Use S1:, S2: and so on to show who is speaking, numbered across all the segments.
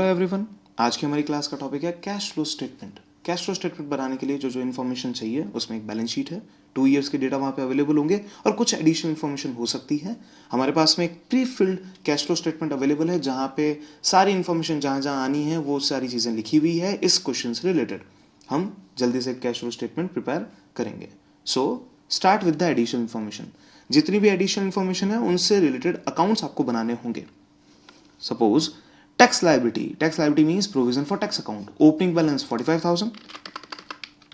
S1: Hello everyone, आज की हमारी क्लास का टॉपिक है cash flow statement. Cash flow statement बनाने के लिए जो जो इन्फॉर्मेशन चाहिए उसमें एक बैलेंस शीट है, 2 ईयर्स के डेटा वहाँ पे अवेलेबल होंगे और कुछ एडिशनल इन्फॉर्मेशन हो सकती है। हमारे पास में एक pre filled cash flow statement available है जहाँ पे सारी इन्फॉर्मेशन जहाँ जहाँ आनी है वो सारी चीज़ें लिखी हुई है इस क्वेश्चन से रिलेटेड। हम जल्दी से कैश फ्लो स्टेटमेंट प्रिपेयर करेंगे। So start with the additional information. जितनी भी एडिशनल इन्फॉर्मेशन है उनसे रिलेटेड अकाउंट्स आपको बनाने होंगे। Suppose tax liability means provision for tax account. Opening balance 45,000,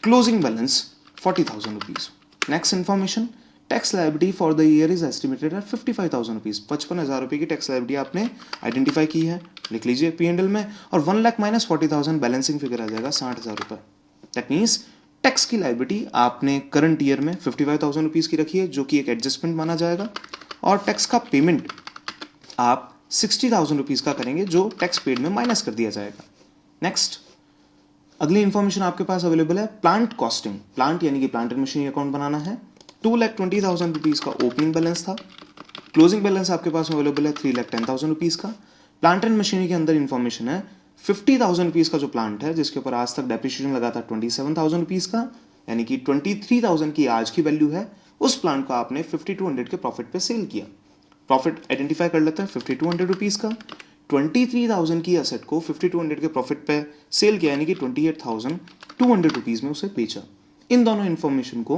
S1: closing balance 40,000 rupees. Next information, tax liability for the year is estimated at 55,000 rupees. 55,000 रुपए की tax liability आपने आइडेंटिफाई की है, लिख लीजिए P&L में। और 1 लाख माइनस 40,000 बैलेंसिंग फिगर आ जाएगा 60,000 रुपए। दैट मीन्स टैक्स की लाइबिलिटी आपने करंट ईयर में 55,000 रुपीज की रखी है जो कि एक एडजस्टमेंट माना जाएगा, और टैक्स का पेमेंट आप 60,000 रुपीज का करेंगे जो टैक्स पेड में माइनस कर दिया जाएगा। नेक्स्ट, अगली इंफॉर्मेशन आपके पास अवेलेबल है प्लांट कॉस्टिंग। प्लांट यानी कि प्लांट एंड मशीनरी अकाउंट बनाना है। 2,20,000 रुपीज का ओपनिंग बैलेंस था। क्लोजिंग बैलेंस आपके पास अवेलेबल है 3,10,000 रुपीज का। प्लांट एंड मशीनरी के अंदर इंफॉर्मेशन है 50,000 रुपीज का जो प्लांट है जिसके ऊपर आज तक डेप्रिसिएशन लगा था 27,000 रुपीज का, यानी कि 23,000 की आज की वैल्यू है। उस प्लांट को आपने 5200 के प्रॉफिट पे सेल किया। प्रॉफिट आइडेंटिफाई कर लेते हैं 5200 रुपीज का। 23,000 की असेट को 5200 के प्रॉफिट पे सेल किया, यानी कि 28,200 रुपीज में उसे बेचा। इन दोनों इंफॉर्मेशन को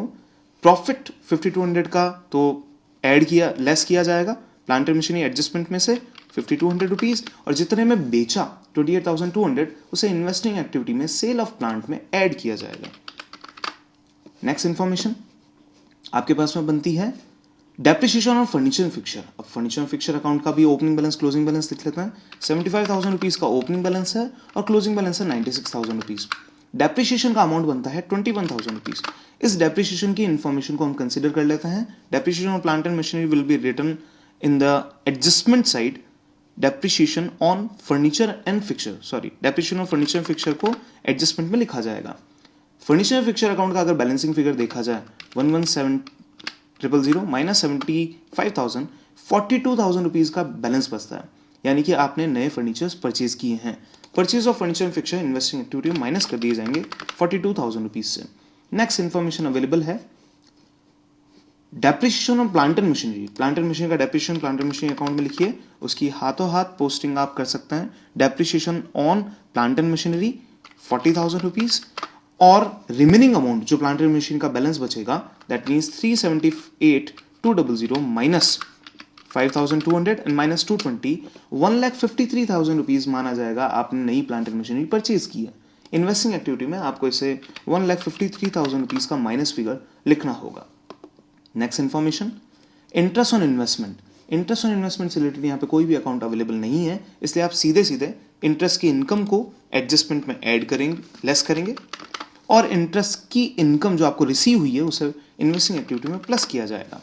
S1: प्रॉफिट 5200 का तो ऐड किया, लेस किया जाएगा प्लांट एंड मशीनरी एडजस्टमेंट में से 5200 रुपीज, और जितने में बेचा 28,200 उसे इन्वेस्टिंग एक्टिविटी में सेल ऑफ प्लांट में ऐड किया जाएगा। नेक्स्ट इंफॉर्मेशन आपके पास में बनती है depreciation on furniture and fixture. अब फर्नीचर एंड फिक्चर अकाउंट का भी ओपनिंग बैलेंस क्लोजिंग बैलेंस लिख लेते हैं। 75,000 रुपीज का ओपनिंग बैलेंस है और क्लोजिंग बैलेंस है 96,000 रुपीज। डेप्रिसिएशन का अमाउंट बनता है 21,000 रुपीज। इस डेप्रिसिएशन की इंफॉर्मेशन को हम कंसिडर कर लेते हैं। Depreciation on plant and machinery will be written in the adjustment side. Depreciation on furniture and fixture depreciation on furniture and fixture को एडजस्टमेंट में लिखा जाएगा। फर्नीचर एंड फिक्चर अकाउंट का अगर बैलेंसिंग फिगर देखा जाए 117,000 माइनस 75,000, 42,000 रुपीज का balance बचता है, यानी कि आपने नए फर्नीचर्स परचेज किए हैं। Purchase of furniture and fixture investing activity में माइनस कर दिए जाएंगे 42,000 रुपीज से। नेक्स्ट इंफॉर्मेशन अवेलेबल है depreciation on plant and machinery. Plant and machinery का depreciation plant and machinery account में लिखिए, उसकी हाथों हाथ पोस्टिंग आप कर सकते हैं। Depreciation on plant and machinery 40,000 rupees, और रिमेनिंग अमाउंट जो प्लांट एंड मशीन का बैलेंस बचेगा that means 378,200 minus 5,200 and minus 220, 1,53,000 rupees माना जाएगा आपने नई प्लांट एंड मशीनरी परचेज की है। इन्वेस्टिंग एक्टिविटी में आपको इसे 1,53,000 रुपीज का माइनस फिगर लिखना होगा। Next information interest on investment. Interest on investment से रिलेटेड यहाँ पे कोई भी अकाउंट अवेलेबल नहीं है, इसलिए आप सीधे सीधे इंटरेस्ट की इनकम को एडजस्टमेंट में ऐड करेंगे, लेस करेंगे, और इंटरेस्ट की इनकम जो आपको रिसीव हुई है उसे इन्वेस्टिंग एक्टिविटी में प्लस किया जाएगा।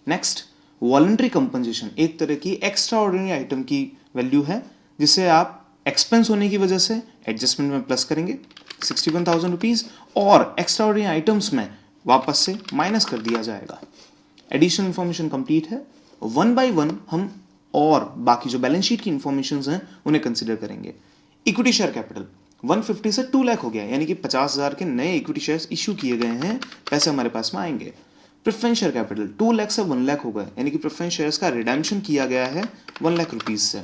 S1: नेक्स्ट, वॉलंटरी कंपनसेशन एक तरह की एक्स्ट्रा ऑर्डिनरी आइटम की वैल्यू है जिसे आप एक्सपेंस होने की वजह से एडजस्टमेंट में प्लस करेंगे 61,000 रुपीज, और एक्स्ट्रा ऑर्डिनरी आइटम्स में वापस से माइनस कर दिया जाएगा। एडिशनल इंफॉर्मेशन कंप्लीट है। 1 बाय 1 हम और बाकी जो बैलेंस शीट की इंफॉर्मेशन हैं उन्हें कंसिडर करेंगे। इक्विटी शेयर कैपिटल 150 से 2 लाख हो गया, यानी कि 50,000 के नए इक्विटी शेयर्स इश्यू किए गए हैं, पैसे हमारे पास में आएंगे। प्रेफरेंस शेयर कैपिटल 2 लाख से 1 लाख हो गए, यानी कि प्रेफरेंस शेयर्स का रिडेम्पशन किया गया है 1 लाख रुपीज से।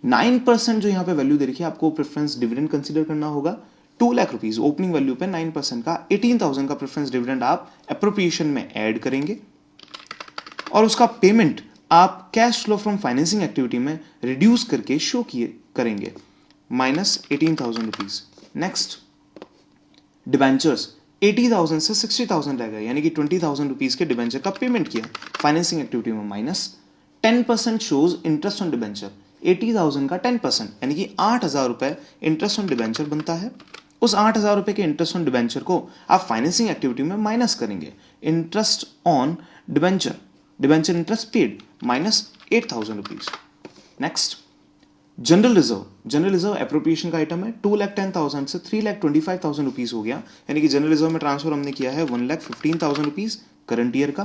S1: 9% जो यहाँ पे वैल्यू दे रखी है आपको प्रेफरेंस डिविडेंड कंसिडर करना होगा। 2 लाख रुपीज ओपनिंग वैल्यू पे 9% का 18,000 का प्रेफरेंस डिविडेंड आप एप्रोप्रिएशन में ऐड करेंगे, और उसका पेमेंट आप cash flow from financing activity में रिड्यूस करके शो करेंगे माइनस 18,000 रुपीज। नेक्स्ट, डिबेंचर्स 80,000 से 60,000 रह गए, यानी कि 20,000 रुपीज के डिबेंचर का पेमेंट किया फाइनेंसिंग एक्टिविटी में minus 10% shows interest on debenture. 80,000 का 10% यानी कि 8,000 रुपए इंटरेस्ट ऑन डिबेंचर बनता है। उस 8,000 रुपए के इंटरेस्ट ऑन डिबेंचर को आप फाइनेंसिंग एक्टिविटी में माइनस करेंगे। Interest on debenture, debenture interest paid minus 8,000 rupees. Next, general reserve appropriation का आइटम है। 2,10,000 से 3,25,000 रुपीज हो गया, यानी कि जनरल रिजर्व में ट्रांसफर हमने किया है 1,15,000 रुपीज करंट ईयर का।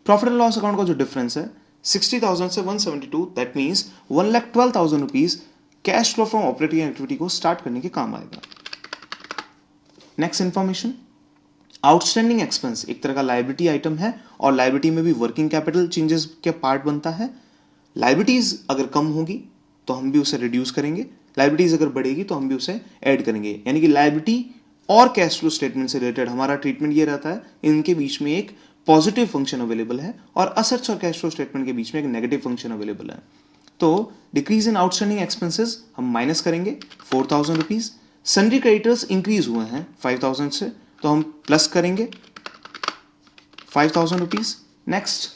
S1: प्रॉफिट एंड लॉस अकाउंट का जो डिफरेंस है 60,000 से 172, that means 1,12,000 rupees cash flow from operating activity को स्टार्ट करने के काम आएगा। नेक्स्ट इंफॉर्मेशन, आउटस्टैंडिंग एक्सपेंस एक तरह का लायबिलिटी आइटम है और लायबिलिटी में भी वर्किंग कैपिटल चेंजेस के पार्ट बनता है। लायबिलिटीज अगर कम होगी तो हम भी उसे रिड्यूस करेंगे, लायबिलिटीज अगर बढ़ेगी तो हम भी उसे ऐड करेंगे। यानी कि लायबिलिटी और कैश फ्लो स्टेटमेंट से रिलेटेड हमारा ट्रीटमेंट ये रहता है, इनके बीच में एक पॉजिटिव फंक्शन अवेलेबल है और असेट्स और कैश फ्लो स्टेटमेंट के बीच में एक नेगेटिव फंक्शन अवेलेबल है। तो डिक्रीज इन आउटस्टैंडिंग एक्सपेंसेस हम माइनस करेंगे 4,000 रुपीज। सन्ड्री क्रेडिटर्स इंक्रीज हुए हैं 5,000 से, तो हम प्लस करेंगे 5,000 rupees. Next,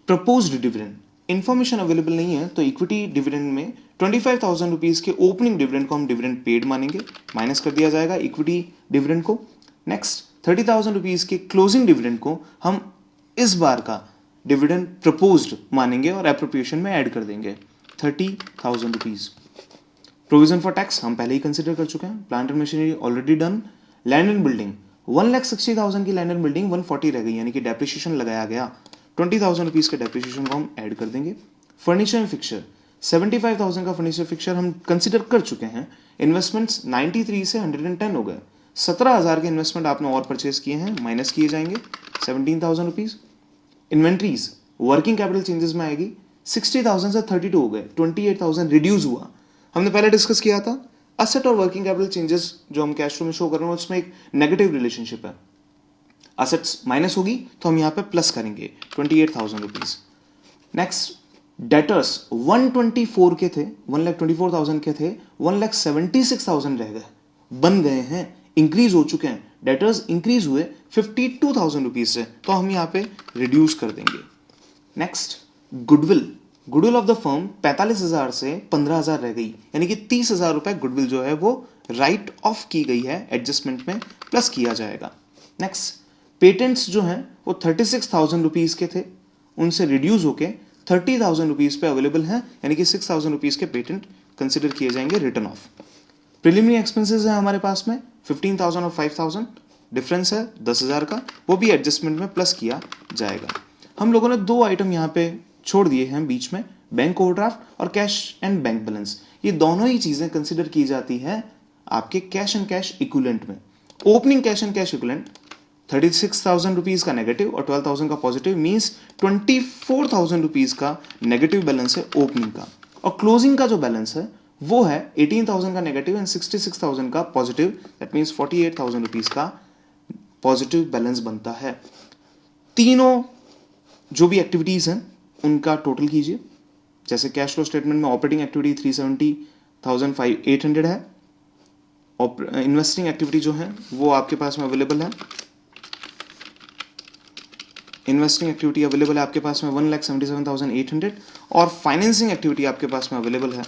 S1: proposed dividend information available नहीं है, तो इक्विटी डिविडेंड में 25,000 रुपीज के ओपनिंग डिविडेंड को हम डिविडेंड पेड मानेंगे, माइनस कर दिया जाएगा इक्विटी डिविडेंड को। नेक्स्ट, 30,000 रुपीज के क्लोजिंग डिविडेंड को हम इस बार का डिविडेंड प्रपोज्ड मानेंगे और एप्रोप्रिएशन में ऐड कर देंगे 30,000 रुपीज। प्रोविजन फॉर टैक्स हम पहले ही कंसिडर कर चुके हैं, plant and machinery already done. Land and building 1,60,000 की लैंड एंड बिल्डिंग 140 रह गई, यानी कि डेप्रिसिएशन लगाया गया, 20,000 रुपीज के डेप्रिसिएशन को हम ऐड कर देंगे। फर्नीचर एंड फिक्चर 75,000 का फर्नीचर फिक्चर हम कंसिडर कर चुके हैं। इन्वेस्टमेंट्स 93 से 110 हो गए, 17,000 के इन्वेस्टमेंट आपने और परचेज किए हैं, माइनस किए जाएंगे 17,000 rupees. Inventories working capital changes में आएगी, 60,000 से 32 हो गए, 28,000 रिड्यूस हुआ। हमने पहले डिस्कस किया था असेट और वर्किंग कैपिटल चेंजेस जो हम कैश फ्लो में शो कर रहे हैं उसमें एक नेगेटिव रिलेशनशिप है। असेट्स माइनस होगी तो हम यहां पे प्लस करेंगे 28,000 रुपीज। नेक्स्ट, डेटर्स 124 के थे, 1,24,000 के थे, 1,76,000 रह गए, बन गए हैं, इंक्रीज हो चुके हैं। डेटर्स इंक्रीज हुए 52,000 रुपीज से, तो हम यहां पे रिड्यूस कर देंगे। Next, goodwill of the firm 45,000 से 15,000 रह गई, यानी कि 30,000 रुपए गुडविल जो है वो राइट ऑफ की गई है, एडजस्टमेंट में प्लस किया जाएगा। नेक्स्ट, पेटेंट्स जो हैं वो 36,000 रुपीज के थे, उनसे रिड्यूस होके 30,000 रुपीज पे अवेलेबल हैं, यानी कि 6,000 रुपीज के पेटेंट कंसिडर किए जाएंगे रिटर्न ऑफ। प्रिलिमिनरी एक्सपेंसेस है हमारे पास में 15,000 और 5,000, डिफरेंस है 10,000 का, वो भी एडजस्टमेंट में प्लस किया जाएगा। हम लोगों ने दो आइटम यहाँ पे छोड़ दिए हैं बीच में, बैंक ओवरड्राफ्ट और कैश एंड बैंक बैलेंस। ये दोनों ही चीजें कंसिडर की जाती है आपके कैश एंड कैश इक्विवेलेंट में। Opening cash and cash equivalent 36,000 rupees का नेगेटिव और 12,000 का पॉजिटिव, मींस 24,000 रुपीज का नेगेटिव बैलेंस है ओपनिंग का, और क्लोजिंग का जो बैलेंस है वो है 18,000 का नेगेटिव एंड 66,000 का पॉजिटिव, दैट मींस 48,000 रुपीज का पॉजिटिव बैलेंस बनता है। तीनों जो भी एक्टिविटीज हैं उनका टोटल कीजिए। जैसे कैश फ्लो स्टेटमेंट में ऑपरेटिंग एक्टिविटी 370,800 है, और इन्वेस्टिंग एक्टिविटी जो है वो आपके पास में अवेलेबल है, इन्वेस्टिंग एक्टिविटी अवेलेबल है आपके पास में 1,77,800, और फाइनेंसिंग एक्टिविटी आपके पास में अवेलेबल है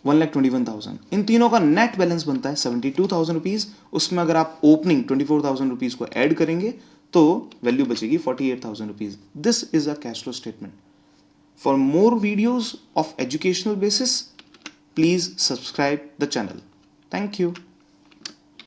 S1: 1,21,000। इन तीनों का नेट बैलेंस बनता है 72,000 रुपीज। उसमें अगर आप ओपनिंग 24,000 रुपीज को ऐड करेंगे तो वैल्यू बचेगी 48,000 rupees. This is a cash flow statement. For more videos of educational basis, please subscribe the channel. Thank you.